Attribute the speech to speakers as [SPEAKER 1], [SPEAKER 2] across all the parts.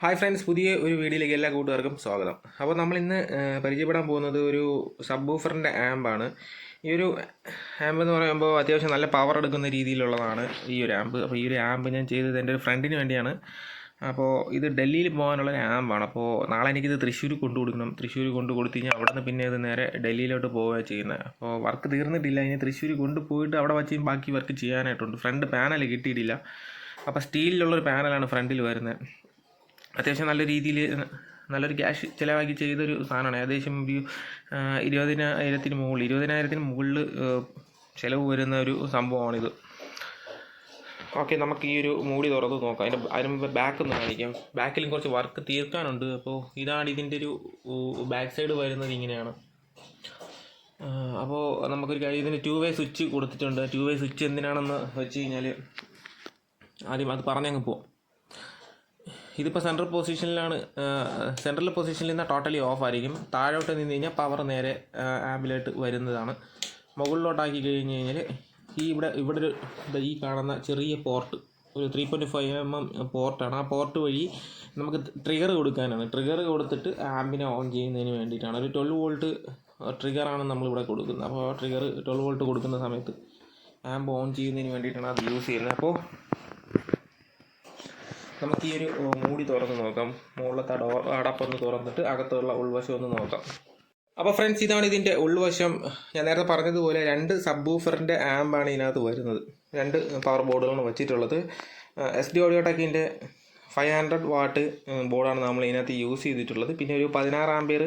[SPEAKER 1] Hi friends, പുതിയ ഒരു വീഡിയോയിലേക്ക് എല്ലാ കൂട്ടുകാർക്കും സ്വാഗതം. അപ്പോൾ നമ്മളിന്ന് പരിചയപ്പെടാൻ പോകുന്നത് ഒരു സബ് വൂഫറിൻ്റെ ആമ്പാണ്. ഈ ഒരു ആമ്പ് എന്ന് പറയുമ്പോൾ അത്യാവശ്യം നല്ല പവർ എടുക്കുന്ന രീതിയിലുള്ളതാണ് ഈ ഒരു ആമ്പ്. അപ്പോൾ ഈ ഒരു ആമ്പ് ഞാൻ ചെയ്തത് എൻ്റെ ഒരു ഫ്രണ്ടിന് വേണ്ടിയാണ്. അപ്പോൾ ഇത് ഡൽഹിയിൽ പോകാനുള്ളൊരു ആമ്പാണ്. അപ്പോൾ നാളെ എനിക്കിത് തൃശ്ശൂർ കൊണ്ടു കൊടുക്കണം. തൃശ്ശൂർ കൊണ്ട് കൊടുത്തു കഴിഞ്ഞാൽ അവിടെ നിന്ന് പിന്നെ ഇത് നേരെ ഡൽഹിയിലോട്ട് പോവുകയാണ് ചെയ്യുന്നത്. അപ്പോൾ വർക്ക് തീർന്നിട്ടില്ല. ഇനി തൃശ്ശൂർ കൊണ്ടുപോയിട്ട് അവിടെ വച്ച് ബാക്കി വർക്ക് ചെയ്യാനായിട്ടുണ്ട്. ഫ്രണ്ട് പാനൽ കിട്ടിയിട്ടില്ല. അപ്പോൾ സ്റ്റീലിലുള്ളൊരു പാനലാണ് ഫ്രണ്ടിൽ വരുന്നത്. അത്യാവശ്യം നല്ല രീതിയിൽ നല്ലൊരു ക്യാഷ് ചിലവാക്കി ചെയ്തൊരു സാധനമാണ്. ഏകദേശം ഒരു 20,000 മുകളിൽ ചിലവ് വരുന്ന ഒരു സംഭവമാണിത്. ഓക്കെ, നമുക്ക് ഈ ഒരു മൂടി തുറന്ന് നോക്കാം. അതിന് മുമ്പ് ബാക്ക് ഒന്ന് കാണിക്കാം. ബാക്കിലും കുറച്ച് വർക്ക് തീർക്കാനുണ്ട്. അപ്പോൾ ഇതാണ് ഇതിൻ്റെ ഒരു ബാക്ക് സൈഡ് വരുന്നത് ഇങ്ങനെയാണ്. അപ്പോൾ നമുക്കൊരു കാര്യം, ഇതിന് 2 വേ സ്വിച്ച് കൊടുത്തിട്ടുണ്ട്. 2 വേ സ്വിച്ച് എന്തിനാണെന്ന് വെച്ച് കഴിഞ്ഞാൽ ആദ്യം അത് പറഞ്ഞങ്ങ് പോവാം. ഇതിപ്പോൾ സെൻട്രൽ പൊസിഷനിൽ നിന്ന് ടോട്ടലി ഓഫ് ആയിരിക്കും. താഴോട്ട് നിന്ന് കഴിഞ്ഞാൽ പവർ നേരെ ആമ്പിലോട്ട് വരുന്നതാണ്. മുകളിലോട്ടാക്കി കഴിഞ്ഞ് കഴിഞ്ഞാൽ ഇവിടെ ഒരു ഈ കാണുന്ന ചെറിയ പോർട്ട്, ഒരു 3.5 mm പോർട്ടാണ്. ആ പോർട്ട് വഴി നമുക്ക് ട്രിഗർ കൊടുക്കാനാണ്. ട്രിഗർ കൊടുത്തിട്ട് ആമ്പിനെ ഓൺ ചെയ്യുന്നതിന് വേണ്ടിയിട്ടാണ്. ഒരു 12 വോൾട്ട് ട്രിഗറാണ് നമ്മളിവിടെ കൊടുക്കുന്നത്. അപ്പോൾ ട്രിഗർ 12 വോൾട്ട് കൊടുക്കുന്ന സമയത്ത് ആമ്പ് ഓൺ ചെയ്യുന്നതിന് വേണ്ടിയിട്ടാണ് അത് യൂസ് ചെയ്യുന്നത്. അപ്പോൾ നമുക്ക് ഈ ഒരു മൂടി തുറന്ന് നോക്കാം. മുകളിലത്തെ അടപ്പൊന്ന് തുറന്നിട്ട് അകത്തുള്ള ഉൾവശം ഒന്ന് നോക്കാം. അപ്പോൾ ഫ്രണ്ട്സ്, ഇതാണ് ഇതിൻ്റെ ഉൾവശം. ഞാൻ നേരത്തെ പറഞ്ഞതുപോലെ 2 സബ് വൂഫറിൻ്റെ ആമ്പാണ് ഇതിനകത്ത് വരുന്നത്. 2 പവർ ബോർഡുകളാണ് വെച്ചിട്ടുള്ളത്. SD ഓഡിയോടെക്കിൻ്റെ 500 വാട്ട് ബോർഡാണ് നമ്മൾ ഇതിനകത്ത് യൂസ് ചെയ്തിട്ടുള്ളത്. പിന്നെ ഒരു 16 ആമ്പിയർ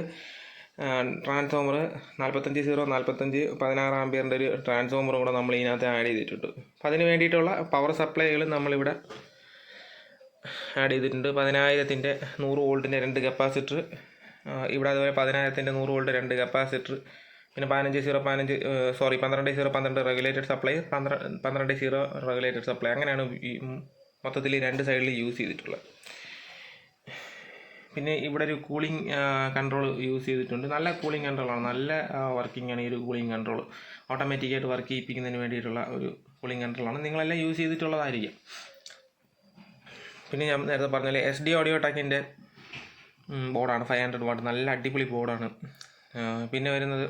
[SPEAKER 1] ട്രാൻസ്ഫോമർ, 45 16 ആമ്പിയറിൻ്റെ ഒരു ട്രാൻസ്ഫോമറും കൂടെ നമ്മൾ ഇതിനകത്ത് ആഡ് ചെയ്തിട്ടുണ്ട്. അപ്പോൾ അതിന് വേണ്ടിയിട്ടുള്ള പവർ സപ്ലൈകൾ നമ്മളിവിടെ ആഡ് ചെയ്തിട്ടുണ്ട്. 10,000-ൻ്റെ 100 വോൾട്ടിൻ്റെ 2 കപ്പാസിറ്റർ, ഇവിടെ അതുപോലെ 10,000-ൻ്റെ 100 വോൾട്ട് 2 കപ്പാസിറ്റർ, പിന്നെ 12/12 റെഗുലേറ്റഡ് സപ്ലൈ, 12/12 റെഗുലേറ്റഡ് സപ്ലൈ. അങ്ങനെയാണ് ഈ മൊത്തത്തിൽ 2 സൈഡിൽ യൂസ് ചെയ്തിട്ടുള്ളത്. പിന്നെ ഇവിടെ ഒരു കൂളിംഗ് കൺട്രോൾ യൂസ് ചെയ്തിട്ടുണ്ട്. നല്ല കൂളിംഗ് കൺട്രോളാണ്, നല്ല വർക്കിംഗ് ആണ് ഈ ഒരു കൂളിംഗ് കൺട്രോൾ. ഓട്ടോമാറ്റിക്കായിട്ട് വർക്ക് ചെയ്യിപ്പിക്കുന്നതിന് വേണ്ടിയിട്ടുള്ള ഒരു കൂളിംഗ് കൺട്രോളാണ്. നിങ്ങളെല്ലാം യൂസ് ചെയ്തിട്ടുള്ളതായിരിക്കും. പിന്നെ ഞാൻ നേരത്തെ പറഞ്ഞാൽ SD ഓഡിയോടെക്കിൻ്റെ ബോർഡാണ്, 500 വാട്ട്, നല്ല അടിപൊളി ബോർഡാണ്. പിന്നെ വരുന്നത്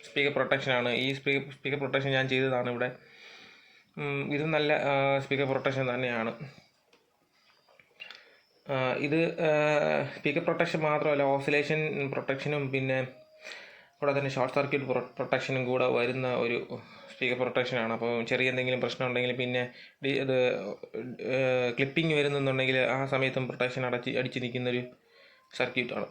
[SPEAKER 1] സ്പീക്കർ പ്രൊട്ടക്ഷനാണ്. ഈ സ്പീക്കർ പ്രൊട്ടക്ഷൻ ഞാൻ ചെയ്തതാണ് ഇവിടെ. ഇതും നല്ല സ്പീക്കർ പ്രൊട്ടക്ഷൻ തന്നെയാണ്. ഇത് സ്പീക്കർ പ്രൊട്ടക്ഷൻ മാത്രമല്ല, ഓസിലേഷൻ പ്രൊട്ടക്ഷനും പിന്നെ കൂടെ തന്നെ ഷോർട്ട് സർക്യൂട്ട് പ്രൊട്ടക്ഷനും കൂടെ വരുന്ന ഒരു സ്പീക്കർ പ്രൊട്ടക്ഷനാണ്. അപ്പോൾ ചെറിയ എന്തെങ്കിലും പ്രശ്നം ഉണ്ടെങ്കിൽ, പിന്നെ ഇത് ക്ലിപ്പിംഗ് വരുന്നുണ്ടെങ്കിൽ ആ സമയത്തും പ്രൊട്ടക്ഷൻ അടിച്ച് നിൽക്കുന്നൊരു സർക്യൂട്ടാണ്.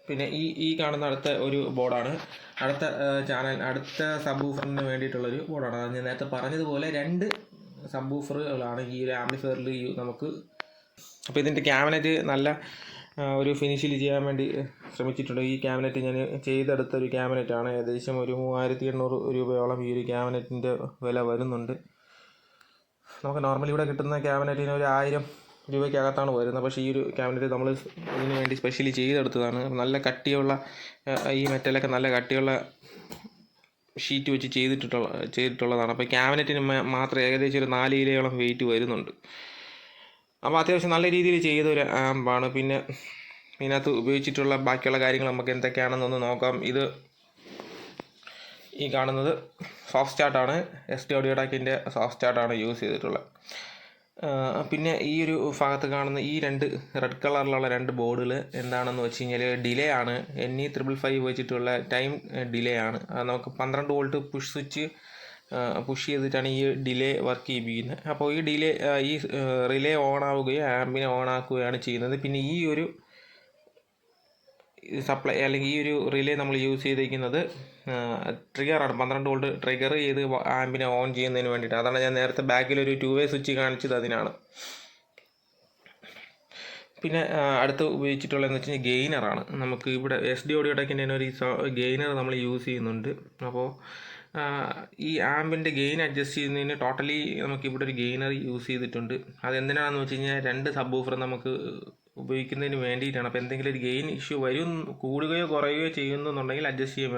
[SPEAKER 1] പിന്നെ ഈ കാണുന്ന അടുത്ത ഒരു ബോർഡാണ്, അടുത്ത സബ് വൂഫറിന് വേണ്ടിയിട്ടുള്ളൊരു ബോർഡാണ്. അത് ഞാൻ നേരത്തെ പറഞ്ഞതുപോലെ 2 സബ് വൂഫറുകളാണ് ഈ ഒരു ആംപ്ലിഫയറിൽ നമുക്ക്. അപ്പോൾ ഇതിൻ്റെ ക്യാബിനറ്റ് നല്ല ഒരു ഫിനിഷിൽ ചെയ്യാൻ വേണ്ടി ശ്രമിച്ചിട്ടുണ്ട്. ഈ ക്യാബിനറ്റ് ഞാൻ ചെയ്തെടുത്ത ഒരു ക്യാബിനറ്റാണ്. ഏകദേശം ഒരു 3,800 രൂപയോളം ഈ ഒരു ക്യാബിനറ്റിൻ്റെ വില വരുന്നുണ്ട്. നമുക്ക് നോർമലി ഇവിടെ കിട്ടുന്ന ക്യാബിനറ്റിന് ഒരു 1000 രൂപയ്ക്കകത്താണ് വരുന്നത്. പക്ഷേ ഈ ഒരു ക്യാബിനറ്റ് നമ്മൾ ഇതിന് വേണ്ടി സ്പെഷ്യലി ചെയ്തെടുത്തതാണ്. നല്ല കട്ടിയുള്ള ഈ മെറ്റലൊക്കെ നല്ല കട്ടിയുള്ള ഷീറ്റ് വെച്ച് ചെയ്തിട്ടുള്ളതാണ്. അപ്പോൾ ക്യാബിനറ്റിന് മാത്രം ഏകദേശം ഒരു 4 കിലോയോളം വെയിറ്റ് വരുന്നുണ്ട്. അപ്പോൾ അത്യാവശ്യം നല്ല രീതിയിൽ ചെയ്തൊരു ആമ്പാണ്. പിന്നെ ഇതിനകത്ത് ഉപയോഗിച്ചിട്ടുള്ള ബാക്കിയുള്ള കാര്യങ്ങൾ നമുക്ക് എന്തൊക്കെയാണെന്നൊന്ന് നോക്കാം. ഇത് ഈ കാണുന്നത് സോഫ്റ്റ് സ്റ്റാർട്ടാണ്. SD ഓഡിയോടെക്കിൻ്റെ സോഫ്റ്റ് സ്റ്റാർട്ടാണ് യൂസ് ചെയ്തിട്ടുള്ളത്. പിന്നെ ഈ ഒരു ഭാഗത്ത് കാണുന്ന ഈ 2 റെഡ് കളറിലുള്ള 2 ബോർഡുകൾ എന്താണെന്ന് വെച്ച് കഴിഞ്ഞാൽ ഡിലേ ആണ്. NE555 വെച്ചിട്ടുള്ള ടൈം ഡിലേ ആണ്. നമുക്ക് 12 വോൾട്ട് പുഷ് സ്വിച്ച് പുഷ് ചെയ്തിട്ടാണ് ഈ ഡിലേ വർക്ക് ചെയ്യിപ്പിക്കുന്നത്. അപ്പോൾ ഈ റിലേ ഓൺ ആവുകയും ആമ്പിനെ ഓൺ ആക്കുകയാണ് ചെയ്യുന്നത്. പിന്നെ ഈ ഒരു സപ്ലൈ അല്ലെങ്കിൽ ഈ ഒരു റിലേ നമ്മൾ യൂസ് ചെയ്തിരിക്കുന്നത് ട്രിഗറാണ്. 12 വോൾട്ട് ട്രിഗർ ചെയ്ത് ആമ്പിനെ ഓൺ ചെയ്യുന്നതിന് വേണ്ടിയിട്ട്. അതാണ് ഞാൻ നേരത്തെ ബാക്കിലൊരു 2 വേ സ്വിച്ച് കാണിച്ചത്, അതിനാണ്. പിന്നെ അടുത്ത് ഉപയോഗിച്ചിട്ടുള്ളതെന്ന് വെച്ച് കഴിഞ്ഞാൽ ഗെയിനറാണ്. നമുക്ക് ഇവിടെ SD ഓഡിയോടെക്കിൻ്റെ ഒരു ഗെയിനർ നമ്മൾ യൂസ് ചെയ്യുന്നുണ്ട്. അപ്പോൾ ഈ ആമ്പിൻ്റെ ഗെയിൻ അഡ്ജസ്റ്റ് ചെയ്യുന്നതിന് ടോട്ടലി നമുക്കിവിടെ ഒരു ഗെയിനർ യൂസ് ചെയ്തിട്ടുണ്ട്. അതെന്തിനാണെന്ന് വെച്ച് കഴിഞ്ഞാൽ 2 സബ് വൂഫർ നമുക്ക് ഉപയോഗിക്കുന്നതിന് വേണ്ടിയിട്ടാണ്. അപ്പോൾ എന്തെങ്കിലും ഒരു ഗെയിൻ ഇഷ്യൂ കൂടുകയോ കുറയുകയോ ചെയ്യുന്നുണ്ടെങ്കിൽ അഡ്ജസ്റ്റ് ചെയ്യാൻ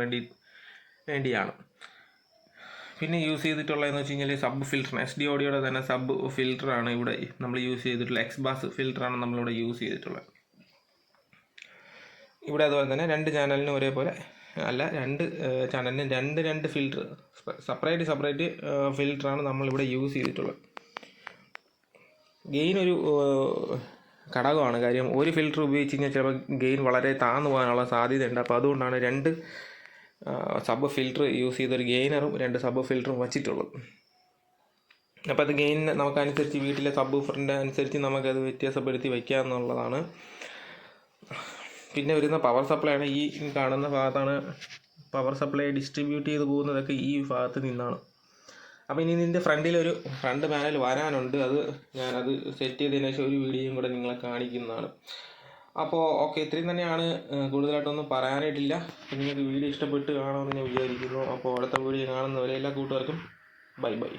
[SPEAKER 1] വേണ്ടിയാണ്. പിന്നെ യൂസ് ചെയ്തിട്ടുള്ളതെന്ന് വെച്ച് കഴിഞ്ഞാൽ സബ് ഫിൽറ്ററാണ്. SDODയുടെ തന്നെ സബ് ഫിൽറ്ററാണ് ഇവിടെ നമ്മൾ യൂസ് ചെയ്തിട്ടുള്ള. എക്സ്ബാസ് ഫിൽറ്ററാണ് നമ്മളിവിടെ യൂസ് ചെയ്തിട്ടുള്ളത്. ഇവിടെ അതുപോലെ തന്നെ 2 ചാനലിനും ഒരേപോലെ അല്ല, 2 ചാനലിനും രണ്ട് ഫിൽറ്റർ, സെപ്പറേറ്റ് ഫിൽറ്ററാണ് നമ്മളിവിടെ യൂസ് ചെയ്തിട്ടുള്ളത്. ഗെയിൻ ഒരു ഘടകമാണ്. കാര്യം ഒരു ഫിൽറ്റർ ഉപയോഗിച്ച് കഴിഞ്ഞാൽ ചിലപ്പോൾ ഗെയിൻ വളരെ താഴ്ന്നു പോകാനുള്ള സാധ്യതയുണ്ട്. അപ്പോൾ അതുകൊണ്ടാണ് 2 സബ് ഫിൽറ്റർ യൂസ് ചെയ്തൊരു ഗെയിനറും 2 സബ് ഫിൽറ്ററും വച്ചിട്ടുള്ളത്. അപ്പോൾ അത് ഗെയിൻ നമുക്കനുസരിച്ച് വീട്ടിലെ സബ് ഊഫറിൻ്റെ അനുസരിച്ച് നമുക്കത് വ്യത്യാസപ്പെടുത്തി വയ്ക്കാമെന്നുള്ളതാണ്. പിന്നെ വരുന്ന പവർ സപ്ലൈ ആണ്. ഈ കാണുന്ന ഭാഗത്താണ് പവർ സപ്ലൈ ഡിസ്ട്രിബ്യൂട്ട് ചെയ്ത് പോകുന്നതൊക്കെ ഈ ഭാഗത്ത് നിന്നാണ്. അപ്പോൾ ഇനി ഇതിൻ്റെ ഫ്രണ്ട് പാനൽ വരാനുണ്ട്. ഞാനത് സെറ്റ് ചെയ്തതിന് ശേഷം ഒരു വീഡിയോയും കൂടെ നിങ്ങളെ കാണിക്കുന്നതാണ്. അപ്പോൾ ഓക്കെ, ഇത്രയും തന്നെയാണ്. കൂടുതലായിട്ടൊന്നും പറയാനായിട്ടില്ല. നിങ്ങൾക്ക് വീഡിയോ ഇഷ്ടപ്പെട്ട് കാണുമെന്ന് ഞാൻ വിചാരിക്കുന്നു. അപ്പോൾ അടുത്ത വീഡിയോ കാണുന്നവരെ എല്ലാ കൂട്ടുകാർക്കും ബൈ.